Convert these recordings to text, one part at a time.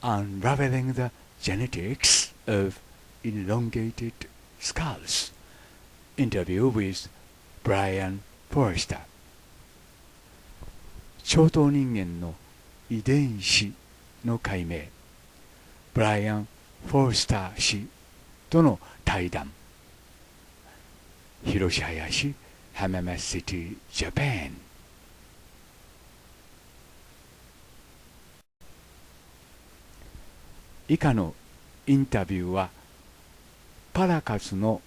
Unraveling the Genetics of Elongated Skulls Interview with Brian Foerster 長頭人間の遺伝子の解明ブライアン・フォースター氏との対談広島林浜松シティジャパン以下のインタビューはパラカスの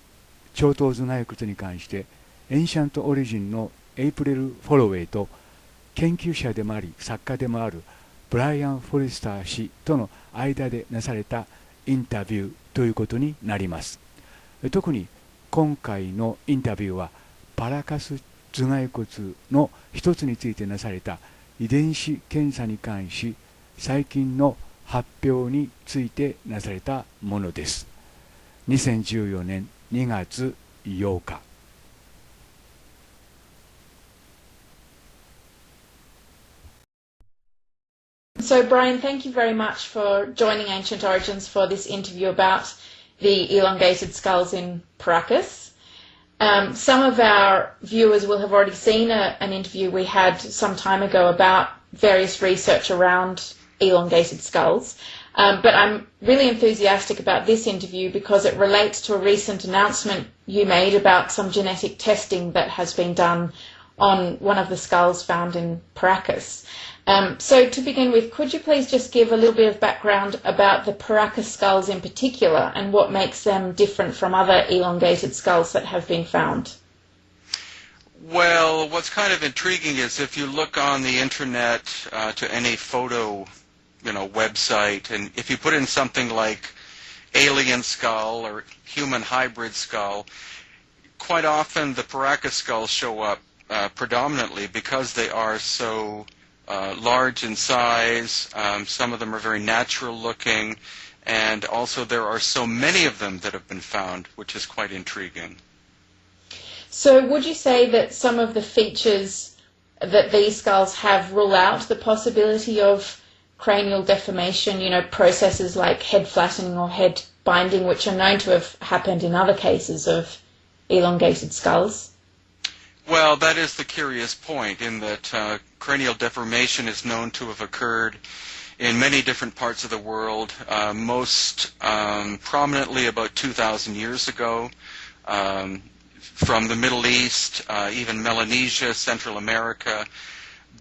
長頭頭蓋骨に関してエンシャントオリジンのエイプリル・フォロウェイと研究者でもあり作家でもあるブライアン・フォレスター氏との間でなされたインタビューということになります。特に今回のインタビューはパラカス頭蓋骨の一つについてなされた遺伝子検査に関し最近の発表についてなされたものです。2014年2月8日。So, Brian, thank you very much for joining Ancient Origins for this interview about the elongated skulls in Paracas. Some of our viewers will have already seen an interview we had some time ago about various research around elongated skulls. But I'm really enthusiastic about this interview because it relates to a recent announcement you made about some genetic testing that has been done on one of the skulls found in Paracas. So to begin with, could you please just give a little bit of background about the Paracas skulls in particular and what makes them different from other elongated skulls that have been found? Well, what's kind of intriguing is if you look on the internet to any photo, website, and if you put in something like alien skull or human hybrid skull, quite often the Paracas skulls show up predominantly because they are so large in size. Some of them are very natural looking, and also there are so many of them that have been found, which is quite intriguing. So would you say that some of the features that these skulls have rule out the possibility of cranial deformation, processes like head flattening or head binding, which are known to have happened in other cases of elongated skulls? Well, that is the curious point, in that cranial deformation is known to have occurred in many different parts of the world, most prominently about 2,000 years ago, from the Middle East, even Melanesia, Central America.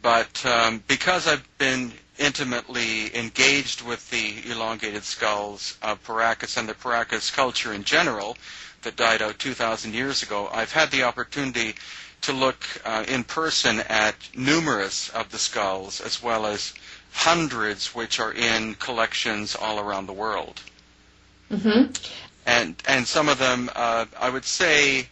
But because I've been intimately engaged with the elongated skulls of Paracas and the Paracas culture in general that died out 2,000 years ago, I've had the opportunity to look in person at numerous of the skulls, as well as hundreds which are in collections all around the world. Mm-hmm. And some of them, I would say,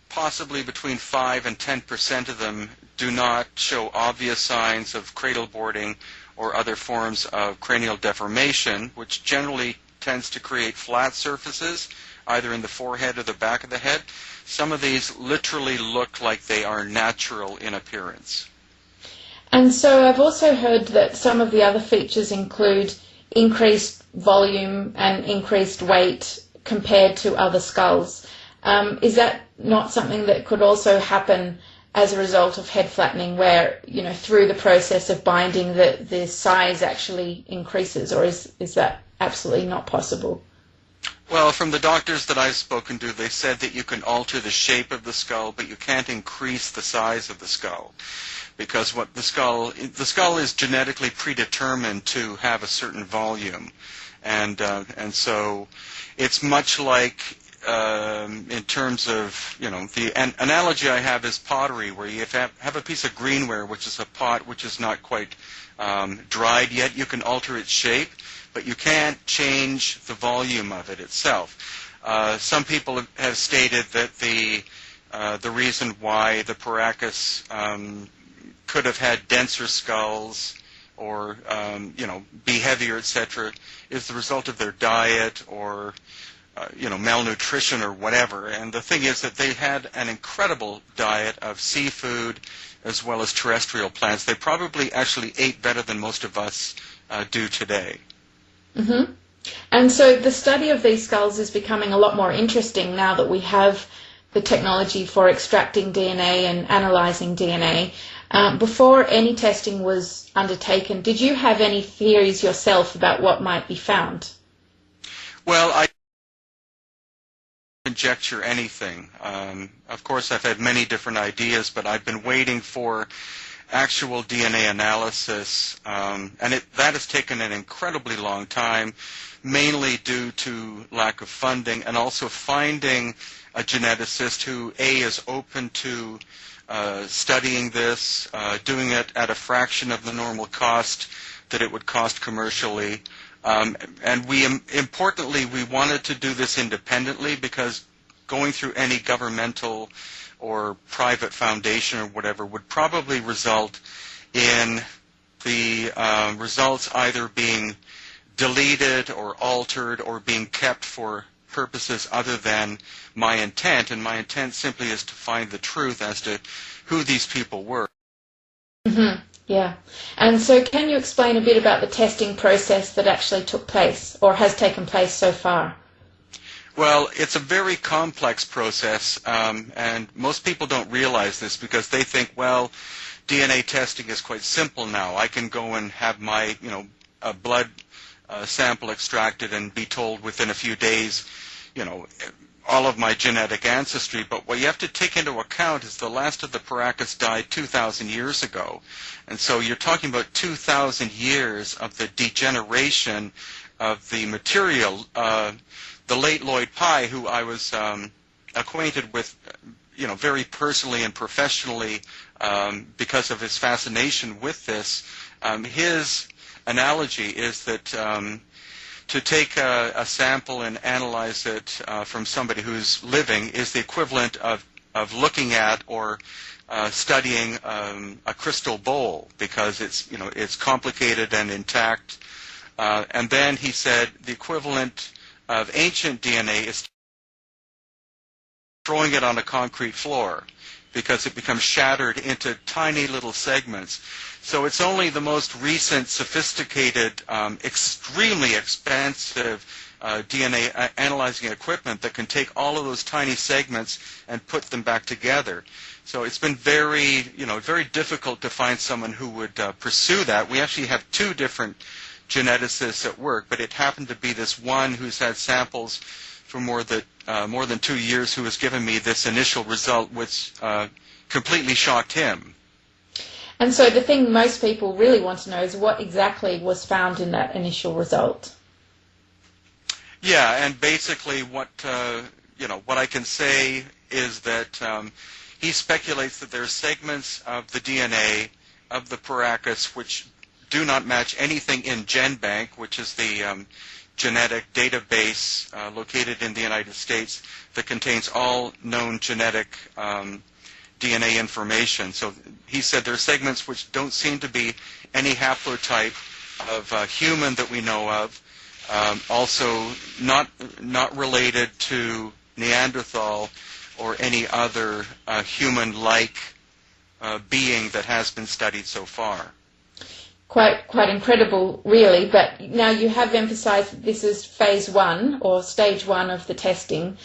possibly between 5 and 10% of them do not show obvious signs of cradle boarding or other forms of cranial deformation, which generally tends to create flat surfaces, either in the forehead or the back of the head. Some of these literally look like they are natural in appearance. And so I've also heard that some of the other features include increased volume and increased weight compared to other skulls. Is that not something that could also happen as a result of head flattening, where, through the process of binding, the size actually increases, or is that absolutely not possible? Well, from the doctors that I've spoken to, they said that you can alter the shape of the skull, but you can't increase the size of the skull, because the skull is genetically predetermined to have a certain volume, and so it's much like in terms of the analogy I have is pottery, where you have a piece of greenware, which is a pot which is not quite dried yet. You can alter its shape, but you can't change the volume of it itself. Some people have stated that the reason why the Paracas could have had denser skulls or be heavier, etc., is the result of their diet or malnutrition or whatever. And the thing is that they had an incredible diet of seafood as well as terrestrial plants. They probably actually ate better than most of us do today. Mm-hmm. And so the study of these skulls is becoming a lot more interesting now that we have the technology for extracting DNA and analysing DNA. Before any testing was undertaken, did you have any theories yourself about what might be found? Well, I conjecture anything. Of course, I've had many different ideas, but I've been waiting for actual DNA analysis, and that has taken an incredibly long time, mainly due to lack of funding and also finding a geneticist who, A, is open to studying this, doing it at a fraction of the normal cost that it would cost commercially. And importantly, we wanted to do this independently because going through any governmental or private foundation or whatever would probably result in the results either being deleted or altered or being kept for purposes other than my intent, and my intent simply is to find the truth as to who these people were. Mm-hmm. Yeah. And so can you explain a bit about the testing process that actually took place or has taken place so far? Well, it's a very complex process, and most people don't realize this because they think, well, DNA testing is quite simple now. I can go and have my, a blood sample extracted and be told within a few days, all of my genetic ancestry. But what you have to take into account is the last of the Paracas died 2,000 years ago. And so you're talking about 2,000 years of the degeneration of the material. The late Lloyd Pye, who I was acquainted with, very personally and professionally because of his fascination with this, his analogy is that to take a sample and analyze it from somebody who's living is the equivalent of looking at or studying a crystal bowl because it's complicated and intact. And then he said the equivalent of ancient DNA is throwing it on a concrete floor because it becomes shattered into tiny little segments. So it's only the most recent, sophisticated, extremely expensive DNA analyzing equipment that can take all of those tiny segments and put them back together. So it's been very, very difficult to find someone who would pursue that. We actually have two different geneticists at work, but it happened to be this one who's had samples for more than 2 years who has given me this initial result, which completely shocked him. And so the thing most people really want to know is what exactly was found in that initial result. Yeah, and basically what I can say is that he speculates that there are segments of the DNA of the Paracas which do not match anything in GenBank, which is the genetic database located in the United States that contains all known genetic DNA information. So he said there are segments which don't seem to be any haplotype of human that we know of. Also not related to Neanderthal or any other human-like being that has been studied so far. Quite incredible, really. But now you have emphasised that this is phase 1 or stage 1 of the testing.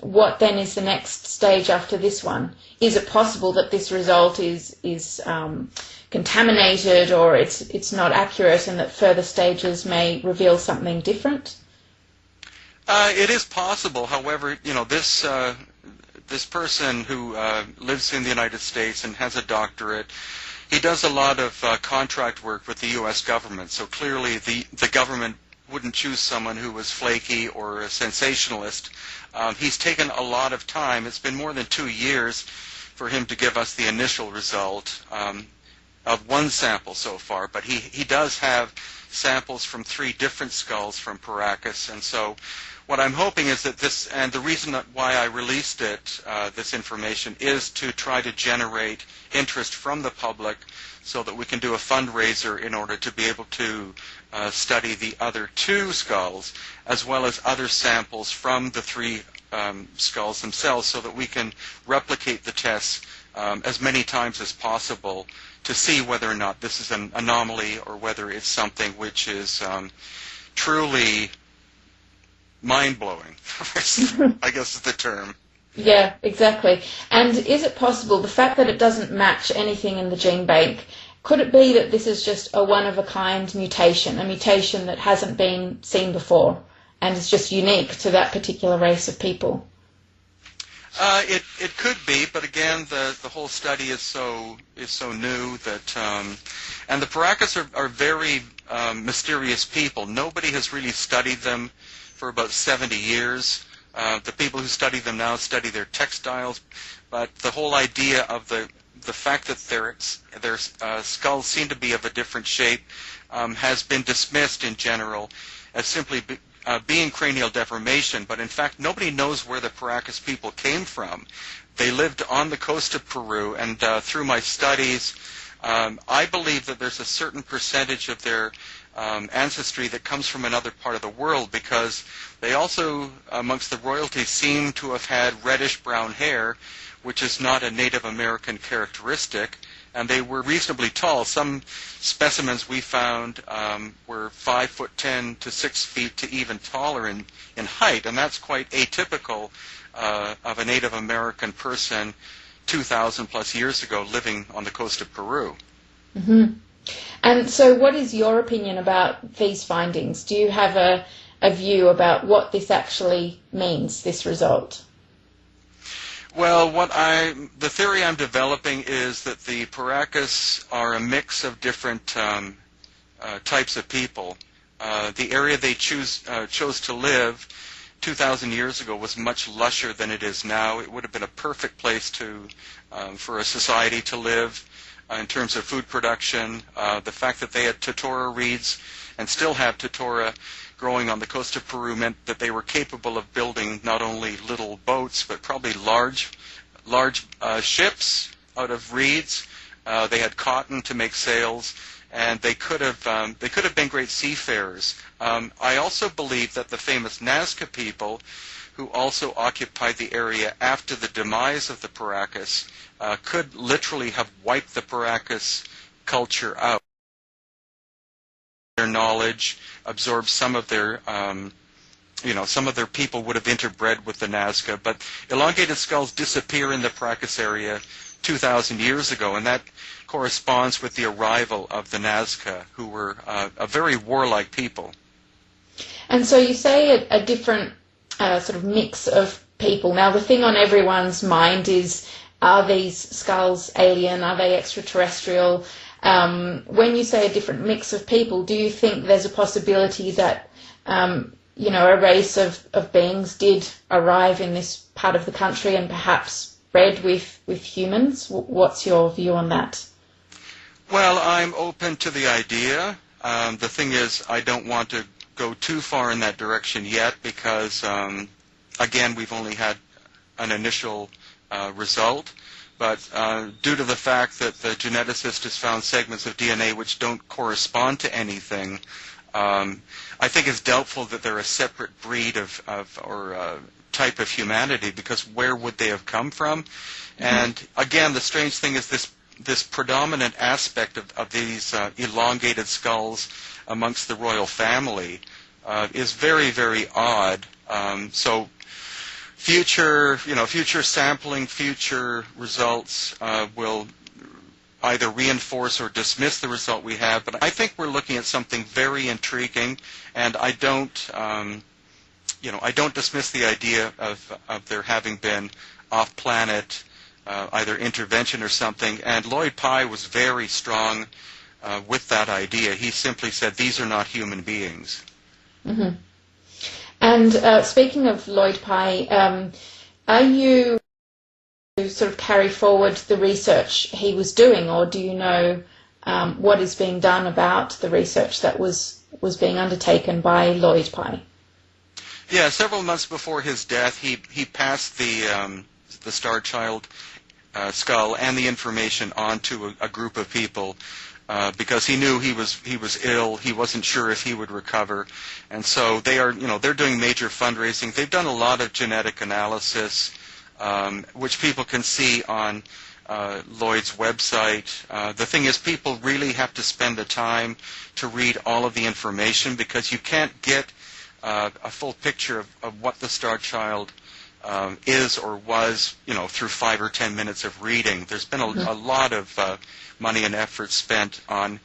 What then is the next stage after this one? Is it possible that this result is contaminated or it's not accurate and that further stages may reveal something different? It is possible. However, this person who lives in the United States and has a doctorate, he does a lot of contract work with the U.S. government. So clearly the government wouldn't choose someone who was flaky or a sensationalist. He's taken a lot of time. It's been more than 2 years for him to give us the initial result of one sample so far. But he does have samples from 3 different skulls from Paracas. And so what I'm hoping is that this, and the reason why I released it, this information, is to try to generate interest from the public so that we can do a fundraiser in order to be able to study the other 2 skulls as well as other samples from the 3 skulls themselves so that we can replicate the tests as many times as possible to see whether or not this is an anomaly or whether it's something which is truly mind-blowing, I guess is the term. Yeah, exactly. And is it possible, the fact that it doesn't match anything in the gene bank, could it be that this is just a one-of-a-kind mutation, a mutation that hasn't been seen before and is just unique to that particular race of people? It could be, but again, the whole study is so new that, and the Paracas are very mysterious people. Nobody has really studied them for about 70 years. The people who study them now study their textiles, but the whole idea of the fact that their skulls seem to be of a different shape has been dismissed in general as simply being cranial deformation, but in fact nobody knows where the Paracas people came from. They lived on the coast of Peru, and through my studies, I believe that there's a certain percentage of their ancestry that comes from another part of the world, because they also, amongst the royalty, seem to have had reddish-brown hair, which is not a Native American characteristic, and they were reasonably tall. Some specimens we found were 5'10" to 6 feet to even taller in height, and that's quite atypical of a Native American person 2,000 plus years ago living on the coast of Peru. Mm-hmm. And so what is your opinion about these findings? Do you have a view about what this actually means, this result? Well, the theory I'm developing is that the Paracas are a mix of different types of people. The area they chose to live 2,000 years ago was much lusher than it is now. It would have been a perfect place for a society to live in terms of food production. The fact that they had totora reeds and still have totora growing on the coast of Peru meant that they were capable of building not only little boats but probably large ships out of reeds. They had cotton to make sails, and they could have been great seafarers. I also believe that the famous Nazca people, who also occupied the area after the demise of the Paracas, could literally have wiped the Paracas culture out. Their knowledge absorbed some of their people would have interbred with the Nazca, but elongated skulls disappear in the Paracas area 2,000 years ago, and that corresponds with the arrival of the Nazca, who were a very warlike people. And so you say a different sort of mix of people. Now, the thing on everyone's mind is, are these skulls alien? Are they extraterrestrial? When you say a different mix of people, do you think there's a possibility that a race of beings did arrive in this part of the country and perhaps bred with humans? What's your view on that? Well, I'm open to the idea. The thing is, I don't want to go too far in that direction yet because, again, we've only had an initial result. But due to the fact that the geneticist has found segments of DNA which don't correspond to anything, I think it's doubtful that they're a separate breed or type of humanity, because where would they have come from? Mm-hmm. And again, the strange thing is this predominant aspect of these elongated skulls amongst the royal family is very, very odd. So future sampling, future results will either reinforce or dismiss the result we have. But I think we're looking at something very intriguing, and I don't dismiss the idea of there having been off-planet either intervention or something. And Lloyd Pye was very strong with that idea. He simply said, these are not human beings. Mm-hmm. And speaking of Lloyd Pye, are you sort of carry forward the research he was doing, or do you know what is being done about the research that was being undertaken by Lloyd Pye? Yeah, several months before his death, he passed the Star Child skull and the information on to a group of people because he knew he was ill. He wasn't sure if he would recover, and so they're doing major fundraising. They've done a lot of genetic analysis, which people can see on Lloyd's website. The thing is, people really have to spend the time to read all of the information because you can't get a full picture of what the Star Child is or was, through 5 or 10 minutes of reading. There's been a lot of money and effort spent on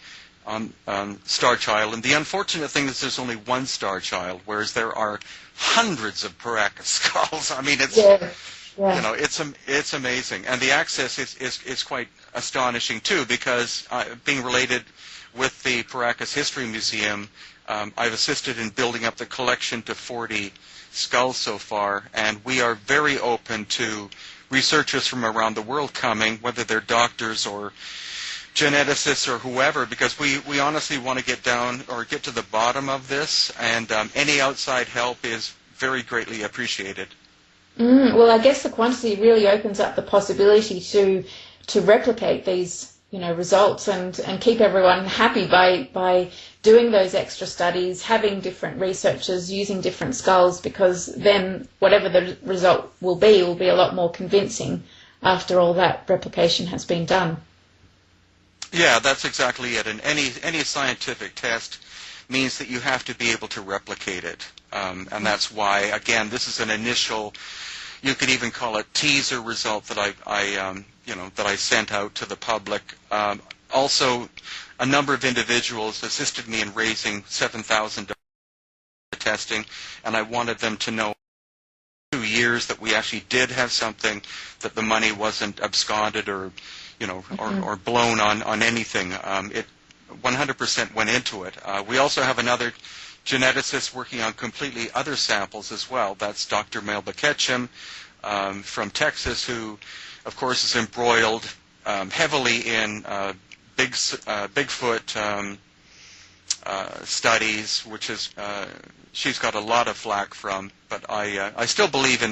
Star Child, and the unfortunate thing is there's only one Star Child, whereas there are hundreds of Paracas skulls. I mean, it's it's amazing, and the access is quite astonishing too, because being related with the Paracas History Museum, I've assisted in building up the collection to 40 skulls so far, and we are very open to researchers from around the world coming, whether they're doctors or geneticists or whoever, because we honestly want to get down or get to the bottom of this, and any outside help is very greatly appreciated. Well, I guess the quantity really opens up the possibility to replicate these results and keep everyone happy by doing those extra studies, having different researchers using different skulls, because then whatever the result will be a lot more convincing after all that replication has been done. Yeah, that's exactly it. And any scientific test means that you have to be able to replicate it. And that's why, again, this is an initial, you could even call it teaser result that I sent out to the public. Also, a number of individuals assisted me in raising $7,000 testing, and I wanted them to know 2 years that we actually did have something, that the money wasn't absconded or or blown on anything. It 100% went into it. We also have another geneticist working on completely other samples as well. That's Dr. Melba Ketchum from Texas, who, of course, is embroiled heavily in Bigfoot studies, which is she's got a lot of flack from. But I still believe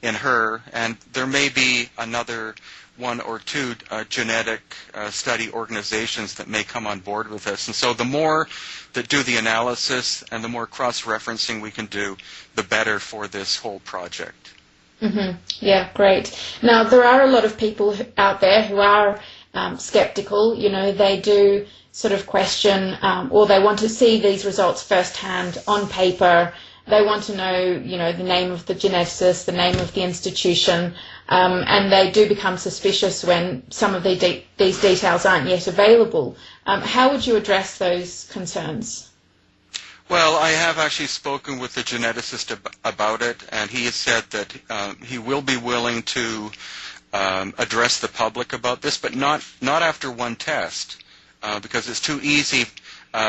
in her, and there may be another 1 or 2 genetic study organizations that may come on board with us. And so the more that do the analysis and the more cross-referencing we can do, the better for this whole project. Yeah, great. Now, there are a lot of people out there who are skeptical. They do sort of question or they want to see these results firsthand on paper. They want to know, the name of the geneticist, the name of the institution, and they do become suspicious when some of these details aren't yet available. How would you address those concerns? Well, I have actually spoken with the geneticist about it, and he has said that he will be willing to address the public about this, but not after one test, because it's too easy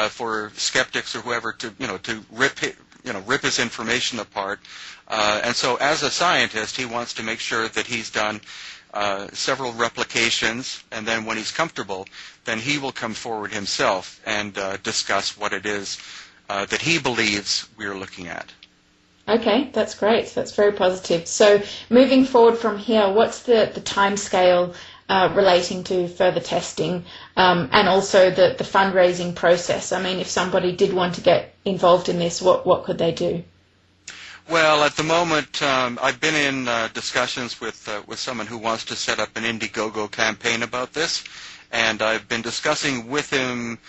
for skeptics or whoever to rip his information apart. And so as a scientist, he wants to make sure that he's done several replications, and then when he's comfortable, then he will come forward himself and discuss what it is that he believes we're looking at. Okay, that's great. That's very positive. So moving forward from here, what's the time scale relating to further testing and also the fundraising process? I mean, if somebody did want to get involved in this, what could they do? Well, at the moment, I've been in discussions with someone who wants to set up an Indiegogo campaign about this, and I've been discussing with him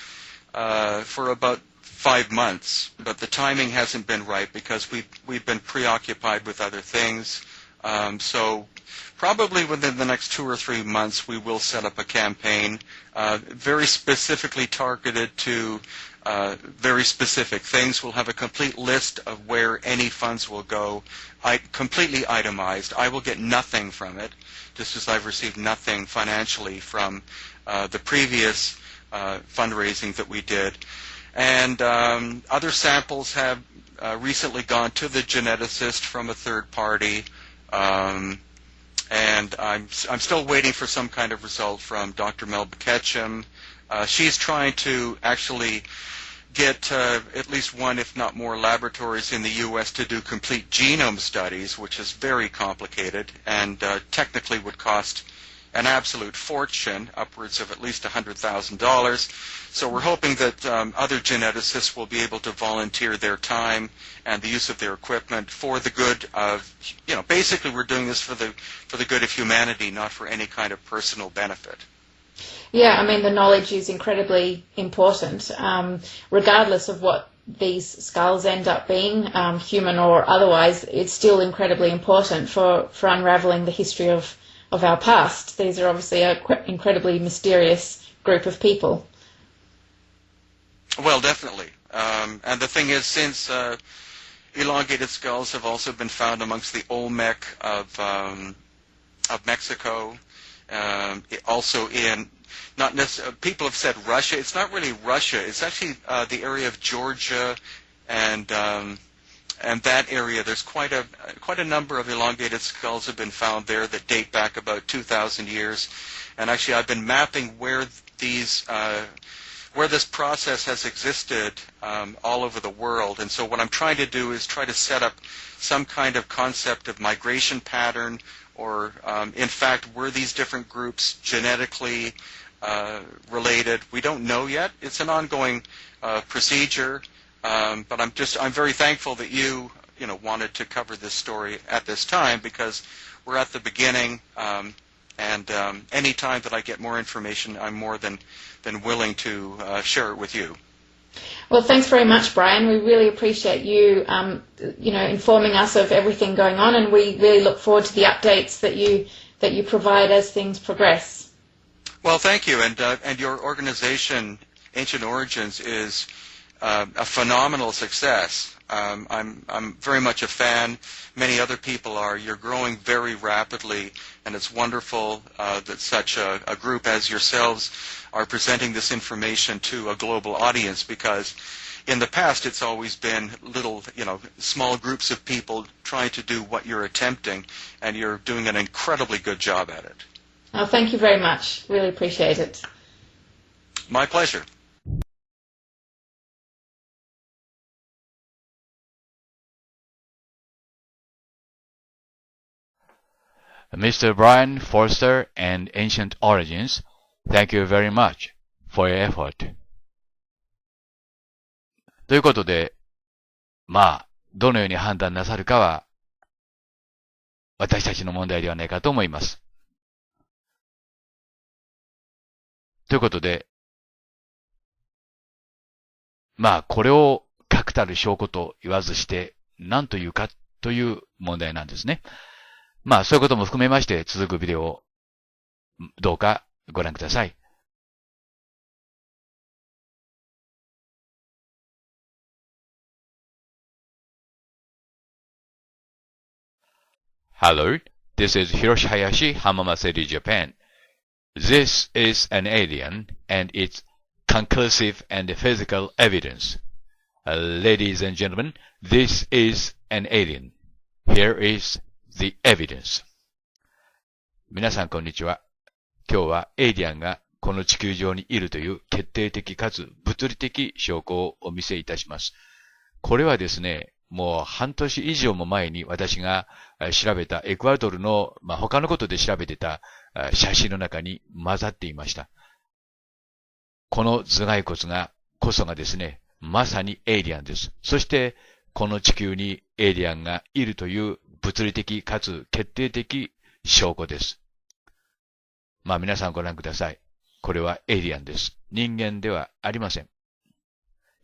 for about 5 months, but the timing hasn't been right because we've been preoccupied with other things. So probably within the next 2 or 3 months, we will set up a campaign very specifically targeted to very specific things. We'll have a complete list of where any funds will go, completely itemized. I will get nothing from it, just as I've received nothing financially from the previous fundraising that we did. And other samples have recently gone to the geneticist from a third party. And I'm still waiting for some kind of result from Dr. Melba Ketchum. She's trying to actually get at least one, if not more, laboratories in the U.S. to do complete genome studies, which is very complicated and technically would cost an absolute fortune, upwards of at least $100,000. So we're hoping that other geneticists will be able to volunteer their time and the use of their equipment for the good of, basically we're doing this for the good of humanity, not for any kind of personal benefit. Yeah, I mean, the knowledge is incredibly important, regardless of what these skulls end up being, human or otherwise. It's still incredibly important for unraveling the history of our past. These are obviously an incredibly mysterious group of people. Well, definitely. And the thing is, since elongated skulls have also been found amongst the Olmec of Mexico, also in, not necessarily, people have said Russia. It's not really Russia. It's actually the area of Georgia and that area. There's quite a number of elongated skulls have been found there that date back about 2,000 years. And actually, I've been mapping where this process has existed all over the world. And so what I'm trying to do is try to set up some kind of concept of migration pattern, or in fact, were these different groups genetically related? We don't know yet. It's an ongoing procedure, but I'm very thankful that you wanted to cover this story at this time, because we're at the beginning, and any time that I get more information, I'm more than willing to share it with you. Well, thanks very much, Brian. We really appreciate you, informing us of everything going on, and we really look forward to the updates that you provide as things progress. Well, thank you, and your organization, Ancient Origins, is a phenomenal success. I'm very much a fan. Many other people are. You're growing very rapidly, and it's wonderful that such a group as yourselves are presenting this information to a global audience, because in the past it's always been little, small groups of people trying to do what you're attempting, and you're doing an incredibly good job at it. Oh, thank you very much. Really appreciate it. My pleasure. Mr. Brien Foerster and Ancient Origins, thank you very much for your effort. ということで、どのように判断なさるかは、私たちの問題ではないかと思います。ということで、これを確たる証拠と言わずして、何というかという問題なんですね。そういうことも含めまして、続くビデオをどうかご覧ください。Hello, this is Hiroshi Hayashi, Hamama City, Japan. This is an alien, and it's conclusive and physical evidence. Ladies and gentlemen, this is an alien. Here is the evidence. 皆さんこんにちは。今日はエイリアンがこの地球上にいるという決定的かつ物理的証拠をお見せいたします。これはですね、もう半年以上も前に私が調べたエクアドルの、他のことで調べてた写真の中に混ざっていました。この頭蓋骨こそがですね、まさにエイリアンです。そしてこの地球にエイリアンがいるという物理的かつ決定的証拠です。皆さんご覧ください。これはエイリアンです。人間ではありません。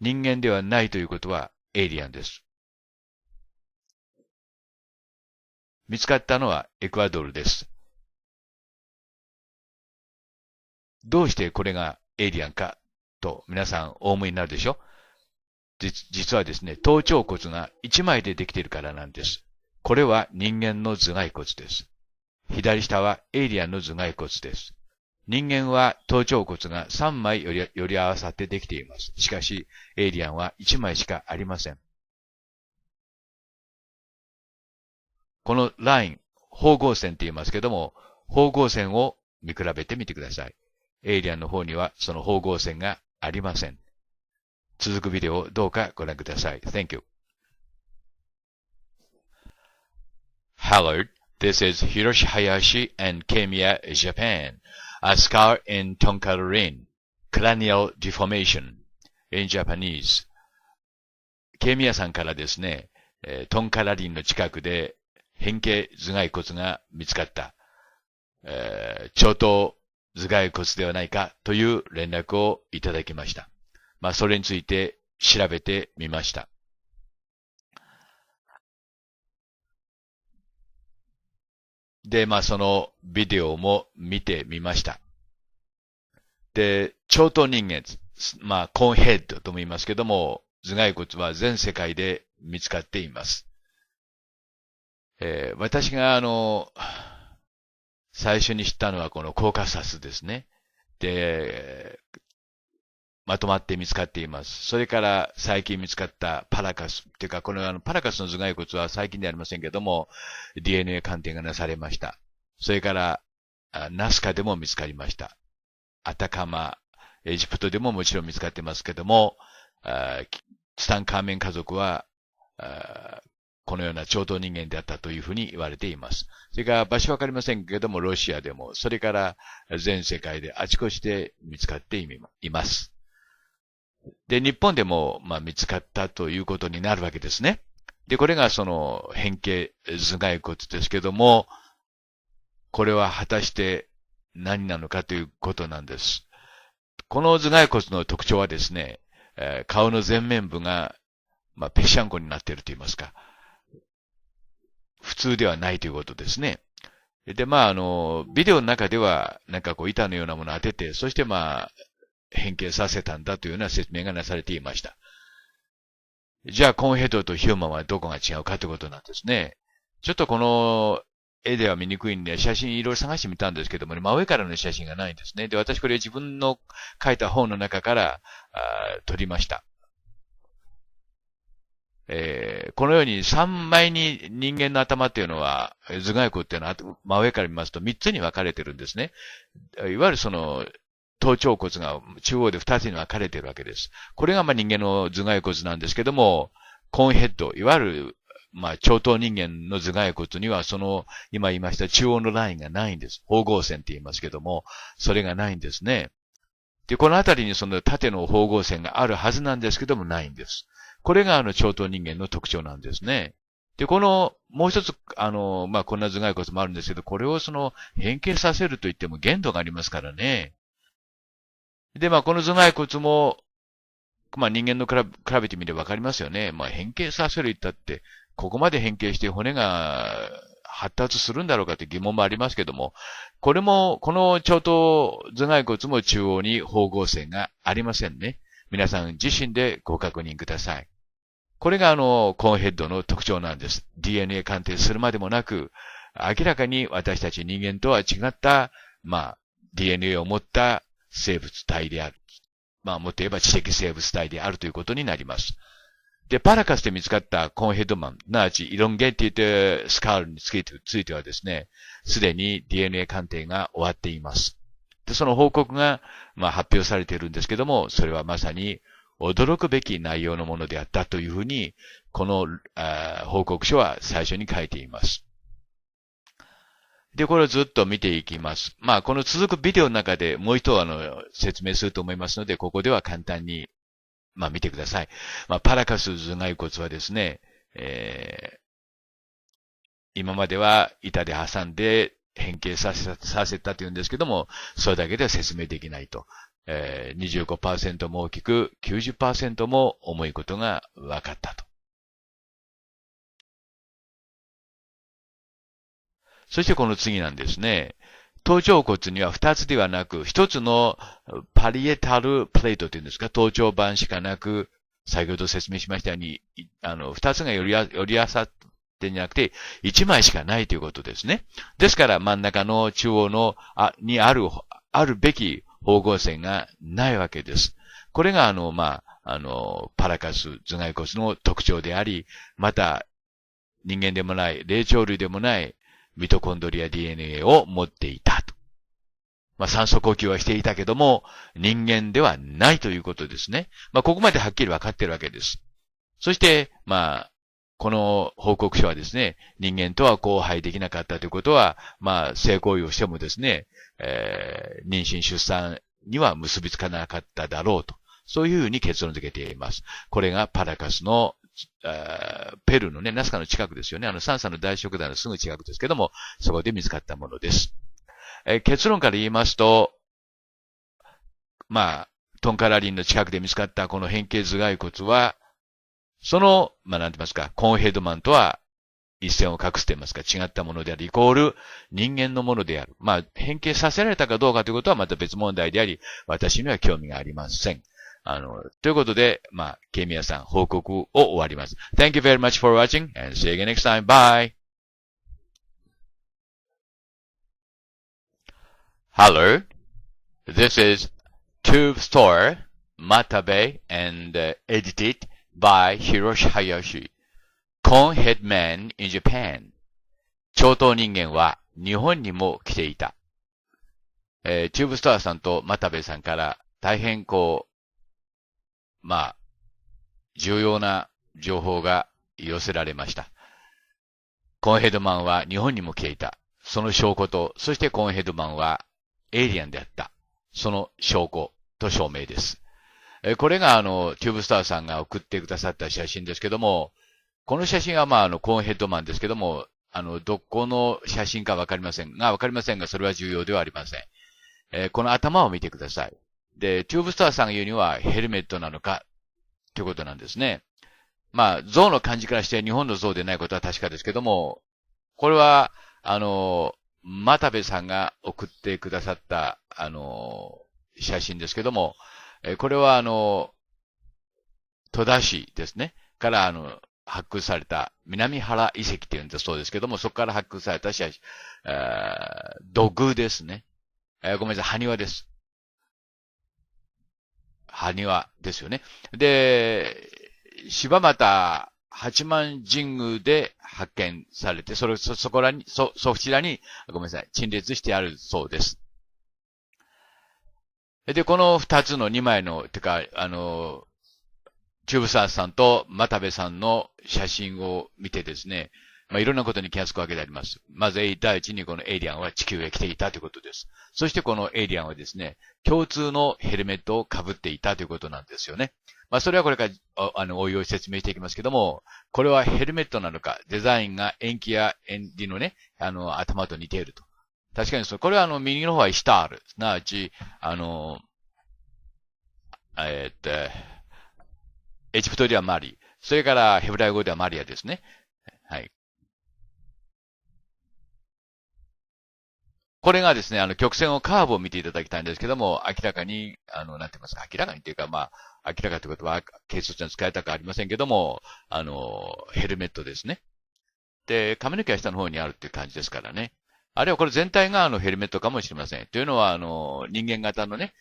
人間ではないということはエイリアンです。見つかったのはエクアドルです。どうしてこれがエイリアンかと皆さんお思いになるでしょ？実はですね、頭頂骨が1枚でできているからなんです。これは人間の頭蓋骨です。左下はエイリアンの頭蓋骨です。人間は頭頂骨が3枚より合わさってできています。しかし、エイリアンは1枚しかありません。このライン、縫合線って言いますけども、縫合線を見比べてみてください。エイリアンの方にはその縫合線がありません。続くビデオをどうかご覧ください。Thank you. Hello, This is Hiroshi Hayashi and Kemiya, Japan. A scar in tonkarin, cranial deformation in Japanese. ケミヤさんからですね、トンカラリンの近くで変形頭蓋骨が見つかった。長頭頭蓋骨ではないかという連絡をいただきました。それについて調べてみました。で、そのビデオも見てみました。で、長頭人間、コーンヘッドとも言いますけども、頭蓋骨は全世界で見つかっています。私が最初に知ったのはこのコーカサスですね。で、まとまって見つかっています。それから最近見つかったパラカス。というか、このパラカスの頭蓋骨は最近ではありませんけども、DNA 鑑定がなされました。それから、ナスカでも見つかりました。アタカマ、エジプトでももちろん見つかってますけども、ツタンカーメン家族は、このような長頭人間であったというふうに言われています。それから場所わかりませんけども、ロシアでも、それから全世界であちこちで見つかっています。で、日本でも、見つかったということになるわけですね。で、これがその変形頭蓋骨ですけども、これは果たして何なのかということなんです。この頭蓋骨の特徴はですね、顔の前面部が、ぺしゃんこになっていると言いますか、普通ではないということですね。で、ビデオの中では、板のようなものを当てて、そして変形させたんだというような説明がなされていました。じゃあ、コーンヘッドとヒューマンはどこが違うかということなんですね。ちょっとこの絵では見にくいんで、写真いろいろ探してみたんですけども、真上からの写真がないんですね。で、私これ自分の書いた本の中から撮りました。このように3枚に人間の頭っていうのは、頭蓋骨っていうのは真上から見ますと3つに分かれてるんですね。いわゆるその、頭頂骨が中央で2つに分かれているわけです。これが人間の頭蓋骨なんですけども、コーンヘッド、いわゆる長頭人間の頭蓋骨にはその、今言いました中央のラインがないんです。縫合線って言いますけども、それがないんですね。で、このあたりにその縦の縫合線があるはずなんですけども、ないんです。これが長頭人間の特徴なんですね。で、この、もう一つ、こんな頭蓋骨もあるんですけど、これをその、変形させると言っても限度がありますからね。で、この頭蓋骨も、人間の比べてみればわかりますよね。変形させる言ったって、ここまで変形して骨が発達するんだろうかって疑問もありますけども、これも、この長頭頭蓋骨も中央に縫合線がありませんね。皆さん自身でご確認ください。これがコーンヘッドの特徴なんです。DNA 鑑定するまでもなく、明らかに私たち人間とは違った、DNA を持った生物体である。もっと言えば知的生物体であるということになります。で、パラカスで見つかったコーンヘッドマン、すなわちイロンゲーティッドスカールについてはですね、すでに DNA 鑑定が終わっています。で、その報告が、発表されているんですけども、それはまさに驚くべき内容のものであったというふうに、この報告書は最初に書いています。で、これをずっと見ていきます。この続くビデオの中でもう一度説明すると思いますので、ここでは簡単に、見てください。パラカス頭蓋骨はですね、今までは板で挟んで変形させたというんですけども、それだけでは説明できないと。25% も大きく、90% も重いことが分かったと。そしてこの次なんですね。頭頂骨には2つではなく、1つのパリエタルプレートというんですか、頭頂板しかなく、先ほど説明しましたように、2つが寄り合わさってんじゃなくて、1枚しかないということですね。ですから真ん中の中央の、にあるべき縫合線がないわけです。これがパラカス頭蓋骨の特徴であり、また、人間でもない、霊長類でもない、ミトコンドリア DNA を持っていたと。酸素呼吸はしていたけども、人間ではないということですね。ここまではっきり分かっているわけです。そして、この報告書はですね、人間とは交配できなかったということは、性行為をしてもですね、妊娠出産には結びつかなかっただろうと。そういうふうに結論付けています。これがパラカスの、ペルーのね、ナスカの近くですよね。サンサの大食団のすぐ近くですけども、そこで見つかったものです。結論から言いますと、トンカラリンの近くで見つかったこの変形頭蓋骨は、その、なんて言いますか、コーンヘッドマンとは一線を画すと言いますか、違ったものである、イコール人間のものである。変形させられたかどうかということはまた別問題であり、私には興味がありません。ということで、ケイミヤさん、報告を終わります。Thank you very much for watching and see you again next time. Bye! Hello. This is Tube Store, Matabe, and edited by Hiroshi Hayashi. Cone Head Man in Japan. 超等人間は日本にも来ていた。チューブストアさんと又部さんから大変重要な情報が寄せられました。コーンヘッドマンは日本にも来ていた。その証拠と、そしてコーンヘッドマンはエイリアンであった。その証拠と証明です。これがチューブスターさんが送ってくださった写真ですけども、この写真はコーンヘッドマンですけども、どこの写真かわかりませんが、それは重要ではありません。この頭を見てください。で、チューブスターさんが言うにはヘルメットなのか、ということなんですね。象の感じからして日本の象でないことは確かですけども、これは、又部さんが送ってくださった、写真ですけども、これは戸田市ですね。から発掘された南原遺跡っていうんだそうですけども、そこから発掘された土偶ですね。ごめんなさい、埴輪です。埴輪ですよね。で、柴又八幡神宮で発見されて、そちらに、ごめんなさい、陳列してあるそうです。で、この二つの二枚の、チューブサーさんと又部さんの写真を見てですね、いろんなことに気がつくわけであります。まず、第一にこのエイリアンは地球へ来ていたということです。そしてこのエイリアンはですね、共通のヘルメットを被っていたということなんですよね。それはこれから、おいおい説明していきますけども、これはヘルメットなのか、デザインが延期や円利のね、頭と似ていると。確かにこれは右の方はイシュタール。すなわち、エジプトではマリ。それからヘブライ語ではマリアですね。はい。これがですね、曲線をカーブを見ていただきたいんですけども、明らかに、なんて言いますか、明らかにというか、明らかということは、軽率に使いたくありませんけども、ヘルメットですね。で、髪の毛は下の方にあるっていう感じですからね。あるいはこれ全体がヘルメットかもしれません。というのは、人間型のね、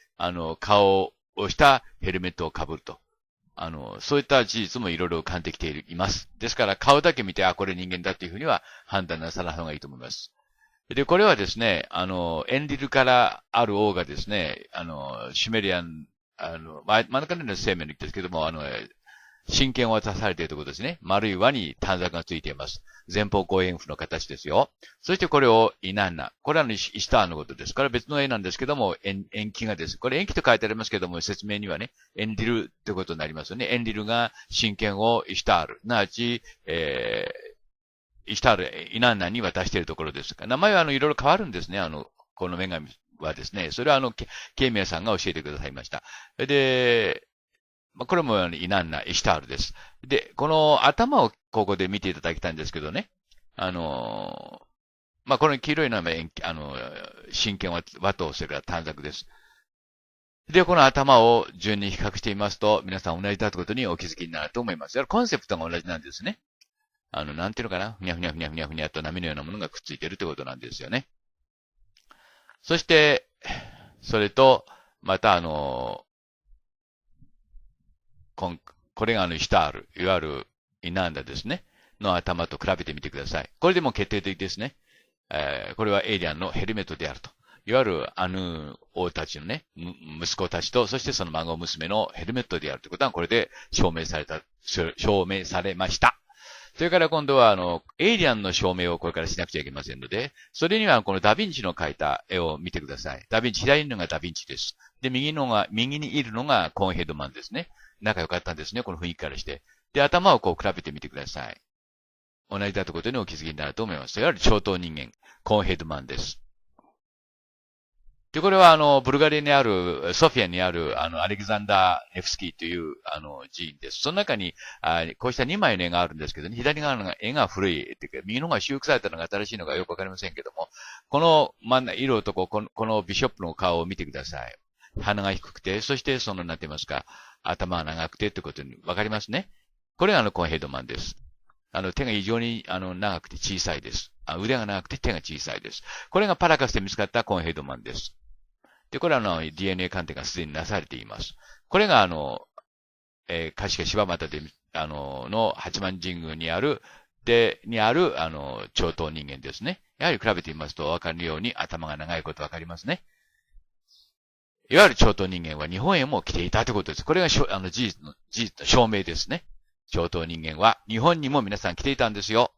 顔をしたヘルメットを被ると。そういった事実もいろいろ感じてきています。ですから、顔だけ見て、これ人間だっていうふうには判断なさらない方がいいと思います。で、これはですね、エンリルからある王がですね、シュメリアン、真ん中の生命の言ってですけども、神権を渡されているところですね。丸い輪に短冊がついています。前方後円符の形ですよ。そしてこれをイナンナ。これはイシュターのことです。これは別の絵なんですけども、延期がです。これ延期と書いてありますけども、説明にはね、エンリルってことになりますよね。エンリルが神権をイシュタール。なわち、イシュタール、イナンナに渡しているところです。名前はいろいろ変わるんですね。この女神はですね。それはケイミヤさんが教えてくださいました。で、これもイナンナ、イシュタールです。で、この頭をここで見ていただきたいんですけどね。この黄色いのは、神剣は和と、それから短冊です。で、この頭を順に比較してみますと、皆さん同じだということにお気づきになると思います。コンセプトが同じなんですね。なんていうのかな、ふにゃふにゃふにゃふにゃふにゃと波のようなものがくっついているということなんですよね。そして、それと、またこれがイシュタール、いわゆるイナンダですね、の頭と比べてみてください。これでも決定的ですね。これはエイリアンのヘルメットであると。いわゆる王たちのね、息子たちと、そしてその孫娘のヘルメットであるということは、これで証明されました。それから今度は、エイリアンの証明をこれからしなくちゃいけませんので、それにはこのダヴィンチの描いた絵を見てください。ダヴィンチ、左のがダヴィンチです。で、右にいるのがコーンヘッドマンですね。仲良かったんですね、この雰囲気からして。で、頭をこう比べてみてください。同じだということにお気づきになると思います。いわゆる超等人間、コーンヘッドマンです。で、これはブルガリアにある、ソフィアにある、アレキザンダー・ネフスキーという、寺院です。その中に、こうした2枚の絵があるんですけどね、左側の絵が古い、っていうか、右の方が修復されたのが新しいのかよくわかりませんけども、この色とこのビショップの顔を見てください。鼻が低くて、そしてなんて言いますか、頭が長くてってことにわかりますね。これがコーンヘッドマンです。手が異常に、長くて小さいです。腕が長くて手が小さいです。これがパラカスで見つかったコーンヘッドマンです。で、これはDNA 鑑定がすでになされています。これが柏柴又で、八幡神宮にある、超等人間ですね。やはり比べてみますとわかるように頭が長いことわかりますね。いわゆる超等人間は日本へも来ていたということです。これが事実の証明ですね。超等人間は日本にも皆さん来ていたんですよ。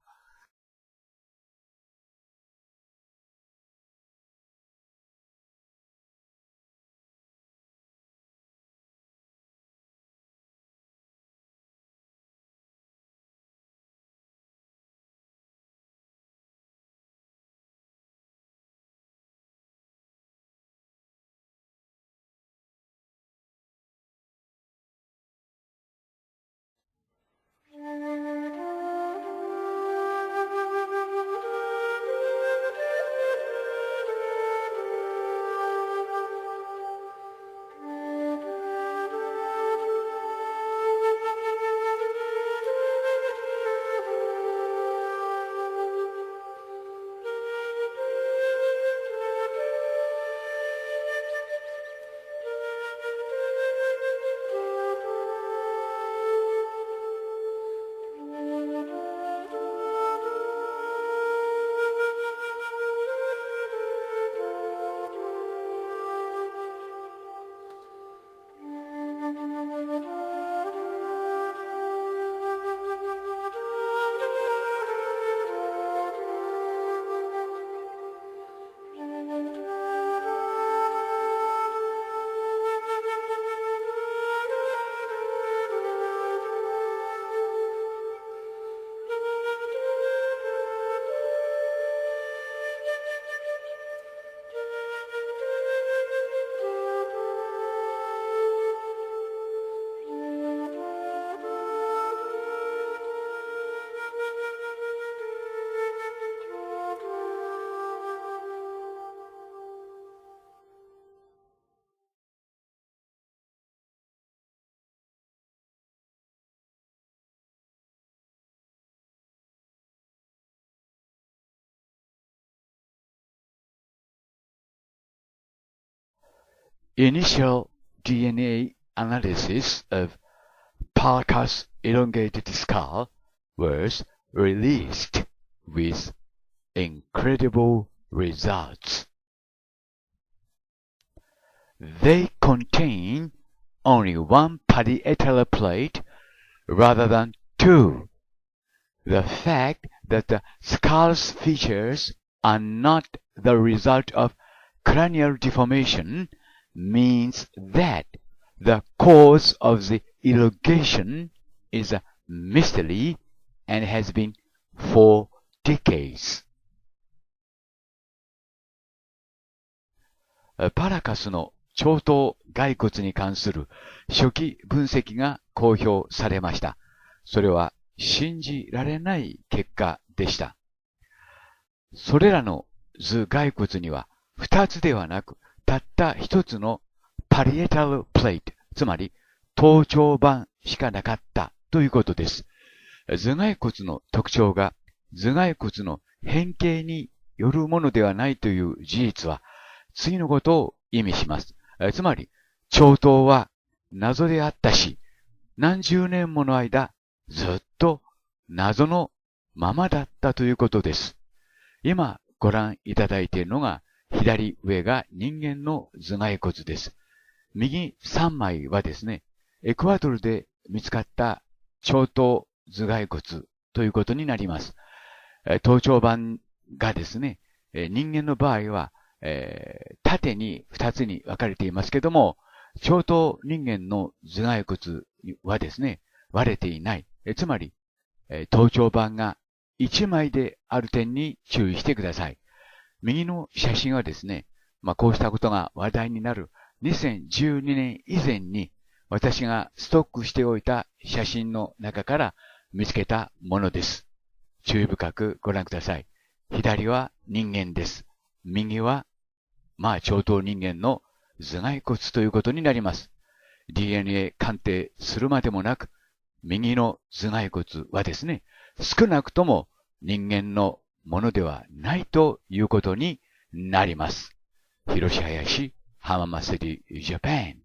Initial DNA analysis of Parker's elongated skull was released with incredible results. They contain only one parietal plate rather than two. The fact that the skull's features are not the result of cranial deformation means that the cause of the elongation is a mystery and has been for decades. パラカスの長頭骸骨に関する初期分析が公表されました。それは信じられない結果でした。それらの頭骸骨には2つではなく、たった1つのパリエタルプレート、つまり頭頂板しかなかったということです。頭蓋骨の特徴が頭蓋骨の変形によるものではないという事実は次のことを意味します。つまり、長頭は謎であったし、何十年もの間ずっと謎のままだったということです。今ご覧いただいているのが左上が人間の頭蓋骨です。右3枚はですね、エクアドルで見つかった長頭頭蓋骨ということになります。頭頂板がですね、人間の場合は、縦に2つに分かれていますけども、長頭人間の頭蓋骨はですね、割れていない。つまり、頭頂板が1枚である点に注意してください。右の写真はですね、こうしたことが話題になる2012年以前に私がストックしておいた写真の中から見つけたものです。注意深くご覧ください。左は人間です。右は、長頭人間の頭蓋骨ということになります。DNA 鑑定するまでもなく、右の頭蓋骨はですね、少なくとも人間のものではないということになります。Hiroshi Hayashi, Hamama City, Japan.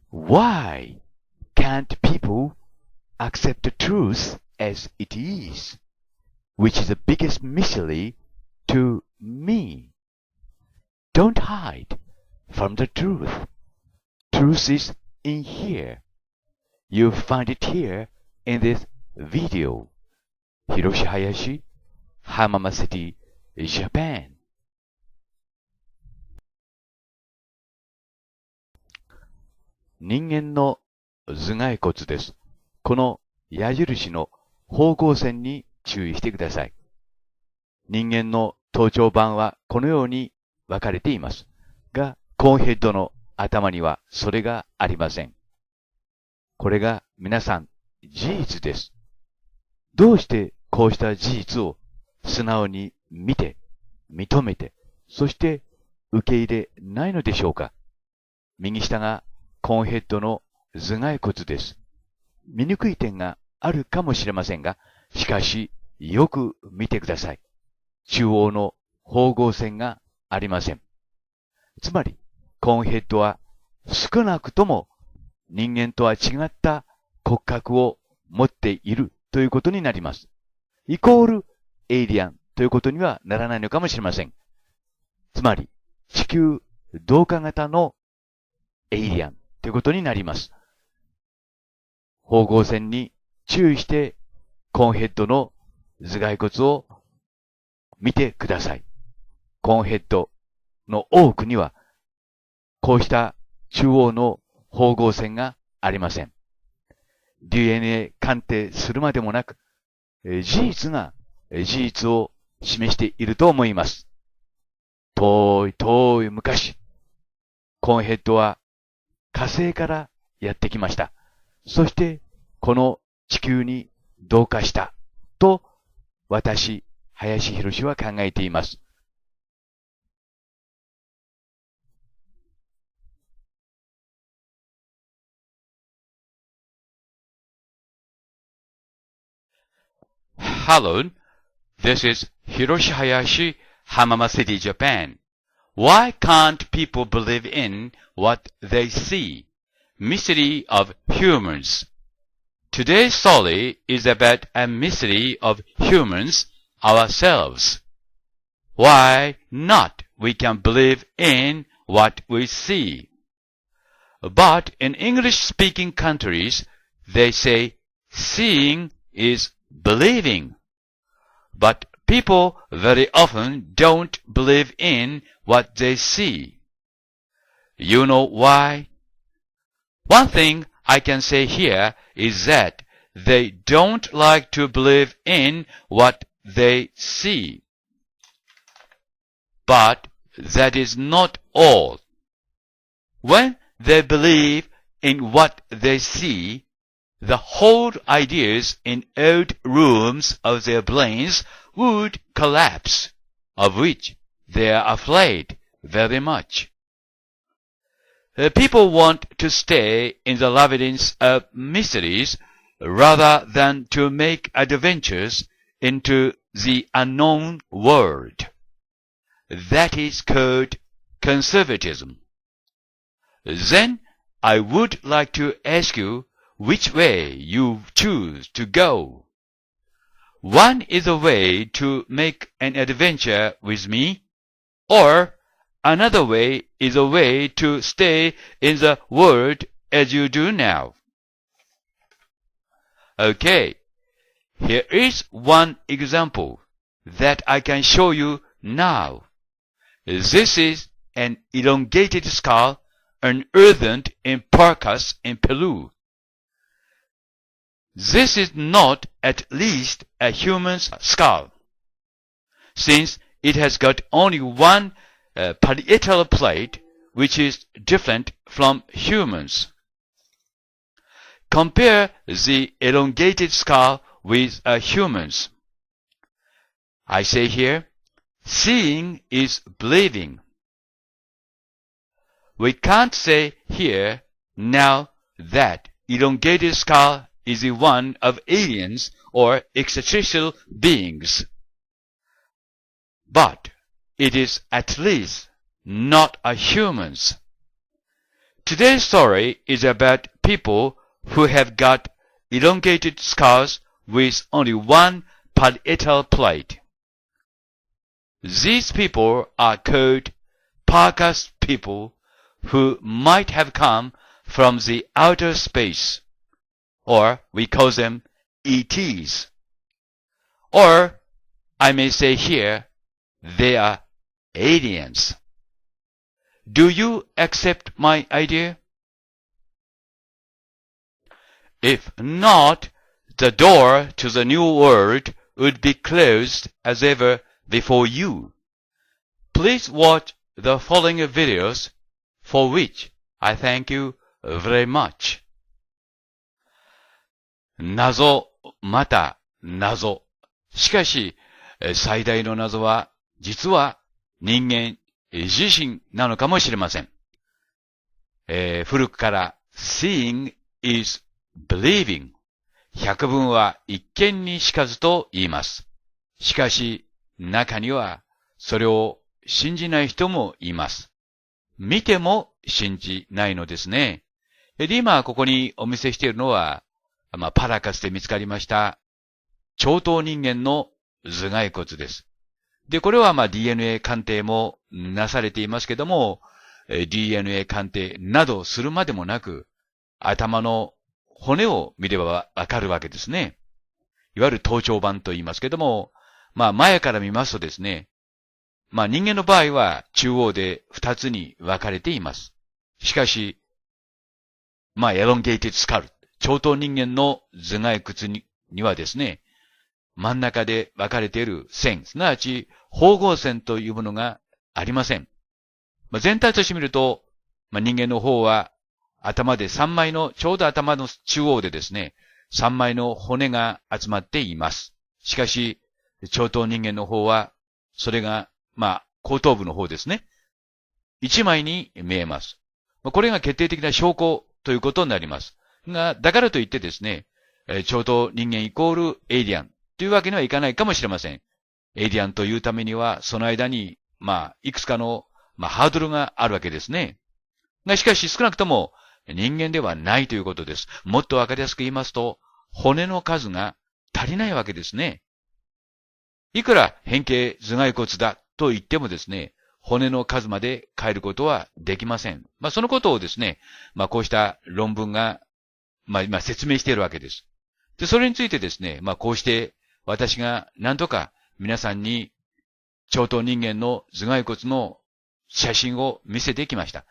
Why can't people accept the truth as it is, which is the biggest mystery to me? Don't hide from the truth. Truth is in here. You find it here in this video. Hiroshi Hayashi, Hamama City, Japan. 人間の頭蓋骨です。この矢印の方向線に注意してください。人間の頭頂板はこのように分かれています。が、コーンヘッドの頭にはそれがありません。これが皆さん事実です。どうしてこうした事実を素直に見て、認めて、そして受け入れないのでしょうか。右下がコーンヘッドの頭蓋骨です。見にくい点があるかもしれませんが、しかしよく見てください。中央の縫合線がありません。つまり、コーンヘッドは少なくとも人間とは違った骨格を持っているということになります。イコールエイリアンということにはならないのかもしれません。つまり、地球同化型のエイリアンということになります。縫合線に注意してコーンヘッドの頭蓋骨を見てください。コーンヘッドの多くにはこうした中央の縫合線がありません。DNA 鑑定するまでもなく、事実が事実を示していると思います。遠い昔、コーンヘッドは火星からやってきました。そして、この地球に同化したと、私、林博は考えています。Hello, this is Hiroshi Hayashi, Hamama City, Japan. Why can't people believe in what they see? Mystery of humans. Today's story is about a mystery of humans ourselves. Why not we can believe in what we see? But in English-speaking countries, they say seeing is believing. But people very often don't believe in what they see. You know why? One thing I can say here is that they don't like to believe in what they see. But that is not all. When they believe in what they see, the whole ideas in old rooms of their brains would collapse, of which they are afraid very much. People want to stay in the labyrinth of mysteries rather than to make adventures into the unknown world. That is called conservatism. Then I would like to ask you which way you choose to go. One is a way to make an adventure with me Or, another way is a way to stay in the world as you do now. Okay, here is one example that I can show you now. This is an elongated skull unearthed in Paracas in Peru. This is not at least a human's skull, since it has got only one parietal plate, which is different from humans. Compare the elongated skull with a human's. I say here, seeing is believing. We can't say here now that elongated skull is the one of aliens or extraterrestrial beings. But it is at least not a human's. Today's story is about people who have got elongated skulls with only one parietal plate. These people are called Paracas people who might have come from the outer space, or we call them ETs. Or I may say here, they are aliens. Do you accept my idea? If not, the door to the new world would be closed as ever before you. Please watch the following videos, for which I thank you very much. 謎、また謎。しかし、最大の謎は、実は人間自身なのかもしれません。古くから seeing is believing。百聞は一見にしかずと言います。しかし、中にはそれを信じない人もいます。見ても信じないのですね。で、今ここにお見せしているのは、パラカスで見つかりました超頭人間の頭蓋骨です。で、これはDNA 鑑定もなされていますけども、DNA 鑑定などするまでもなく、頭の骨を見ればわかるわけですね。いわゆる頭頂板と言いますけども、前から見ますとですね、人間の場合は中央で二つに分かれています。しかし、エロンゲーティッドスカル、超頭人間の頭蓋骨にはですね、真ん中で分かれている線、すなわち縫合線というものがありません。全体として見ると、人間の方は頭で3枚の、ちょうど頭の中央でですね、3枚の骨が集まっています。しかし、超頭人間の方は、それが、後頭部の方ですね。1枚に見えます。これが決定的な証拠ということになります。が、だからといってですね、超頭人間イコールエイリアンというわけにはいかないかもしれません。エイリアンというためには、その間に、いくつかの、ハードルがあるわけですね。が、しかし少なくとも人間ではないということです。もっとわかりやすく言いますと、骨の数が足りないわけですね。いくら変形頭蓋骨だと言ってもですね、骨の数まで変えることはできません。そのことをですね、こうした論文が、今説明しているわけです。で、それについてですね、こうして私が何とか皆さんに超頭人間の頭蓋骨の写真を見せてきました。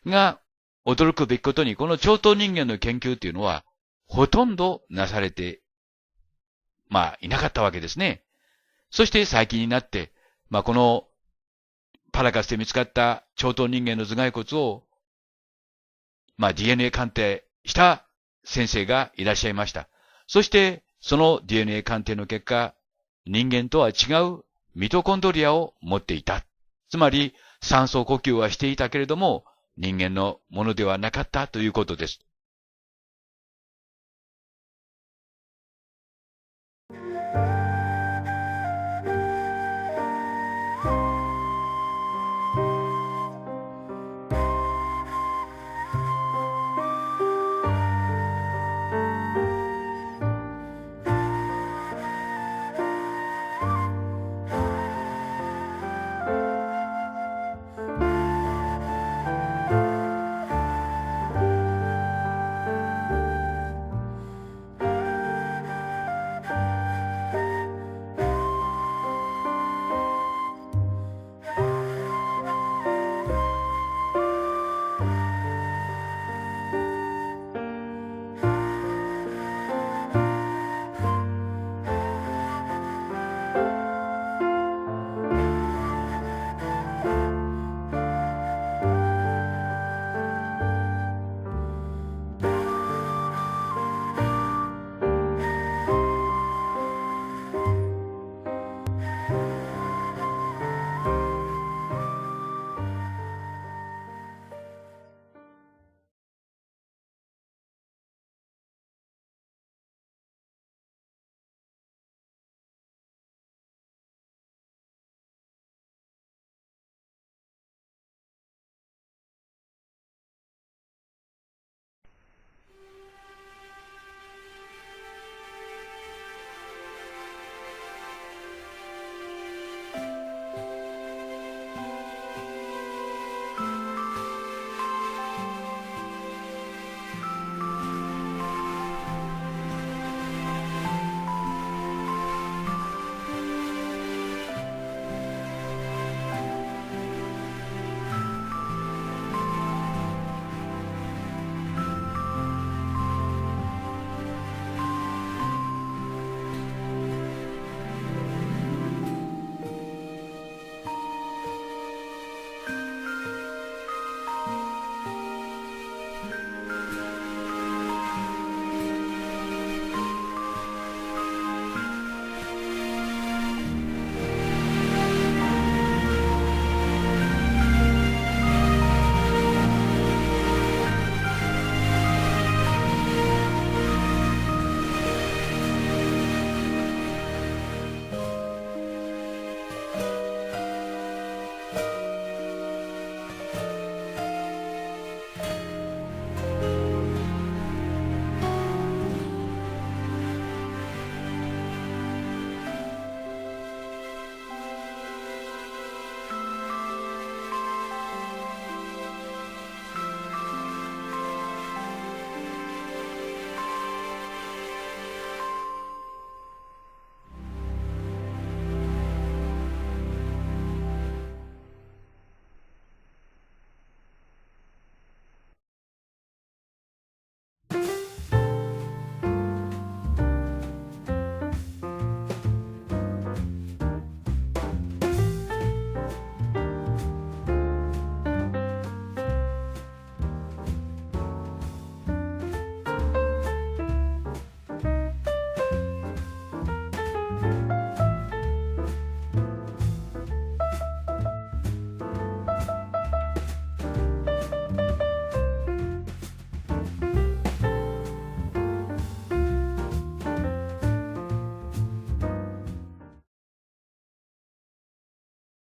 が、驚くべきことにこの超頭人間の研究っていうのはほとんどなされて、いなかったわけですね。そして最近になって、このパラカスで見つかった超頭人間の頭蓋骨を、DNA 鑑定した先生がいらっしゃいました。そして、その DNA 鑑定の結果、人間とは違うミトコンドリアを持っていた。つまり、酸素呼吸はしていたけれども、人間のものではなかったということです。